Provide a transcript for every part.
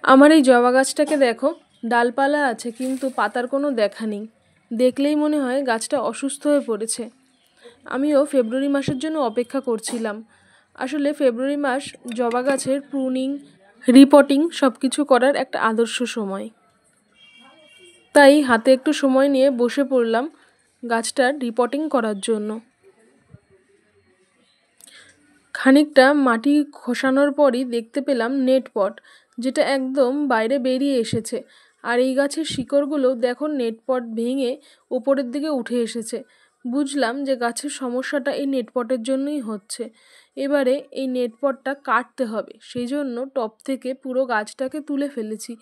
আমার এই জবা গাছটাকে দেখো, ডালপালা আছে কিন্তু পাতার কোনো দেখা নেই। দেখলেই মনে হয় গাছটা অসুস্থ হয়ে পড়েছে। আমিও ফেব্রুয়ারি মাসের জন্য অপেক্ষা করছিলাম। আসলে ফেব্রুয়ারি মাস জবা গাছের প্রুনিং, রিপোর্টিং সব কিছু করার একটা আদর্শ সময়। তাই হাতে একটু সময় নিয়ে বসে পড়লাম গাছটার রিপোর্টিং করার জন্য। খানিকটা মাটি খসানোর পরই দেখতে পেলাম নেট পট, যেটা একদম বাইরে বেরিয়ে এসেছে। আর এই গাছের শিকড়গুলো দেখো নেট পট ভেঙে ওপরের দিকে উঠে এসেছে। বুঝলাম যে গাছের সমস্যাটা এই নেট পটের জন্যই হচ্ছে। এবারে এই নেট পটটা কাটতে হবে, সেই জন্য টব থেকে পুরো গাছটাকে তুলে ফেলেছি।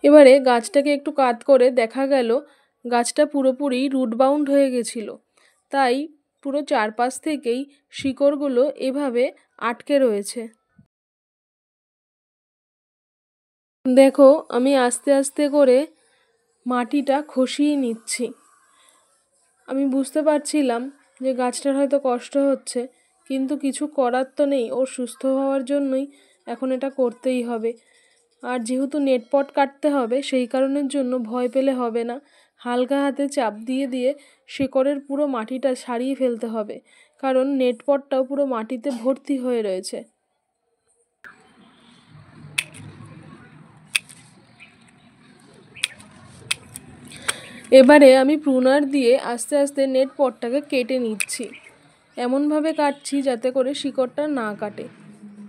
এবারে গাছটাকে একটু কাট করে দেখা গেল গাছটা পুরোপুরি রুট বাউন্ড হয়ে গেছিল। তাই পুরো চারপাশ থেকেই শিকড়গুলো এভাবে আটকে রয়েছে। দেখো আমি আস্তে আস্তে করে মাটিটা খসিয়ে নিচ্ছি। আমি বুঝতে পারছিলাম যে গাছটার হয়তো কষ্ট হচ্ছে, কিন্তু কিছু করার তো নেই। ওর সুস্থ হওয়ার জন্যই এখন এটা করতেই হবে। আর যেহেতু নেট পট কাটতে হবে, সেই কারণের জন্য ভয় পেলে হবে না। হালকা হাতে চাপ দিয়ে দিয়ে শিকড়ের পুরো মাটিটা ছাড়িয়ে ফেলতে হবে, কারণ নেট পটটাও পুরো মাটিতে ভর্তি হয়ে রয়েছে। এবারে আমি প্রুনার দিয়ে আস্তে আস্তে নেট পটটাকে কেটে নিচ্ছি। এমনভাবে কাটছি যাতে করে শিকড়টা না কাটে।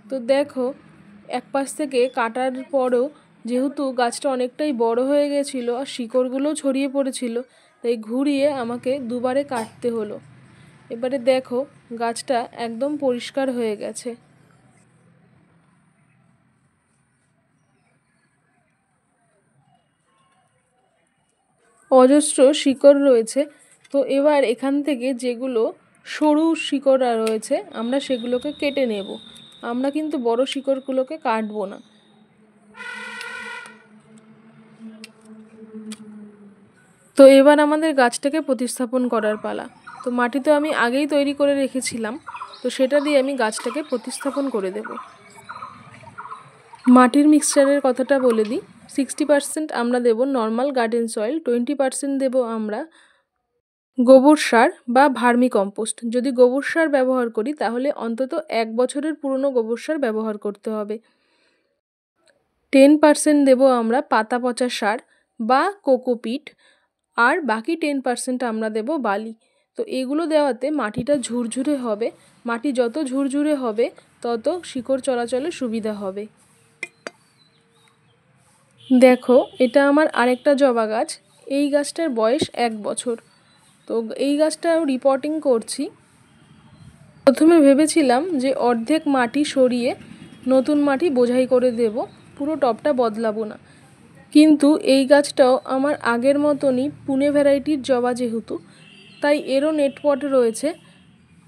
তো দেখো এক পাশ থেকে কাটার পরও যেহেতু গাছটা অনেকটাই বড় হয়ে গেছিলো আর শিকড়গুলোও ছড়িয়ে পড়েছিল, তাই ঘুরিয়ে আমাকে দুবারে কাটতে হলো। এবারে দেখো গাছটা একদম পরিষ্কার হয়ে গেছে। অজস্র শিকড় রয়েছে। তো এবার এখান থেকে যেগুলো সরু শিকড় রয়েছে আমরা সেগুলোকে কেটে নেব। আমরা কিন্তু বড় শিকড়গুলোকে কাটবো না। তো এবার আমাদের গাছটাকে প্রতিস্থাপন করার পালা। তো মাটি তো আমি আগেই তৈরি করে রেখেছিলাম, তো সেটা দিয়ে আমি গাছটাকে প্রতিস্থাপন করে দেব। মাটির মিক্সচারের কথাটা বলে দিই। 60% আমরা দেব নর্মাল গার্ডেন সয়েল, 20% দেব আমরা গোবর সার বা ভার্মি কম্পোস্ট। যদি গোবর সার ব্যবহার করি তাহলে অন্তত 1 বছরের পুরনো গোবর সার ব্যবহার করতে হবে। 10% দেব আমরা পাতা পচা সার বা কোকোপিট, আর বাকি 10% আমরা দেব বালি। তো এগুলো দেওয়াতে মাটিটা ঝুরঝুরে হবে। মাটি যত ঝুরঝুরে হবে তত শিকড় চলাচলে সুবিধা হবে। দেখো এটা আমার আরেকটা জবা গাছ। এই গাছটার বয়স 1 বছর। তো এই গাছটাও রিপোর্টিং করছি। প্রথমে ভেবেছিলাম যে অর্ধেক মাটি সরিয়ে নতুন মাটি বোঝাই করে দেব, পুরো টবটা বদলাবো না। কিন্তু এই গাছটাও আমার আগের মতনই পুনে ভ্যারাইটির জবা যেহেতু, তাই এরও নেটপট রয়েছে।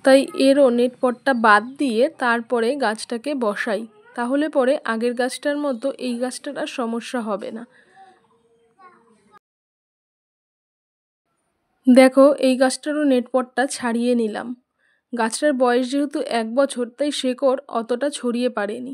তাই এরও নেটপটটা বাদ দিয়ে তারপরে গাছটাকে বসাই। তাহলে পরে আগের গাছটার মতো এই গাছটার আর সমস্যা হবে না। দেখো এই গাছটারও নেটপটটা ছাড়িয়ে নিলাম। গাছটার বয়স যেহেতু 1 বছর, তাই শেকড় অতটা ছড়িয়ে পারেনি।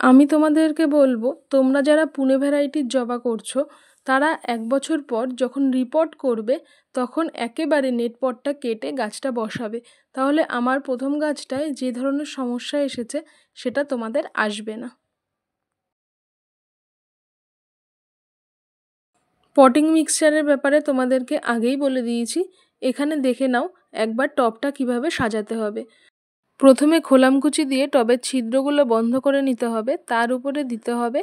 আমি তোমাদেরকে বলবো, তোমরা যারা পুনে ভ্যারাইটির জবা করছো তারা 1 বছর পর যখন রিপোর্ট করবে তখন একেবারে নেটপটটা কেটে গাছটা বসাবে। তাহলে আমার প্রথম গাছটায় যে ধরনের সমস্যা এসেছে সেটা তোমাদের আসবে না। পটিং মিক্সচারের ব্যাপারে তোমাদেরকে আগেই বলে দিয়েছি। এখানে দেখে নাও একবার টবটা কিভাবে সাজাতে হবে। প্রথমে খোলামকুচি দিয়ে টবের ছিদ্রগুলো বন্ধ করে নিতে হবে। তার উপরে দিতে হবে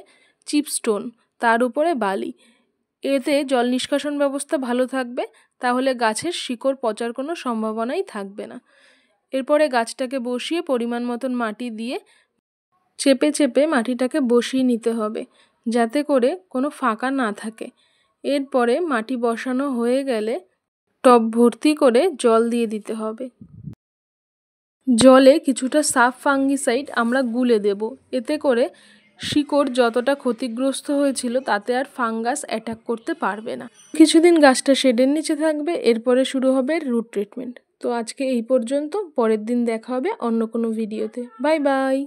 চিপস্টোন, তার উপরে বালি। এতে জল নিষ্কাশন ব্যবস্থা ভালো থাকবে, তাহলে গাছের শিকড় পচার কোনো সম্ভাবনাই থাকবে না। এরপরে গাছটাকে বসিয়ে পরিমাণ মতন মাটি দিয়ে চেপে চেপে মাটিটাকে বসিয়ে নিতে হবে, যাতে করে কোনো ফাঁকা না থাকে। এরপরে মাটি বসানো হয়ে গেলে টব ভর্তি করে জল দিয়ে দিতে হবে। জলে কিছুটা সাফ ফাঙ্গিসাইড আমরা গুলে দেব। এতে করে শিকড় যতটা ক্ষতিগ্রস্ত হয়েছিল তাতে আর ফাঙ্গাস অ্যাটাক করতে পারবে না। কিছুদিন গাছটা শেডের নিচে থাকবে, এরপরে শুরু হবে রুট ট্রিটমেন্ট। তো আজকে এই পর্যন্ত, পরের দিন দেখা হবে অন্য কোনো ভিডিওতে। Bye bye.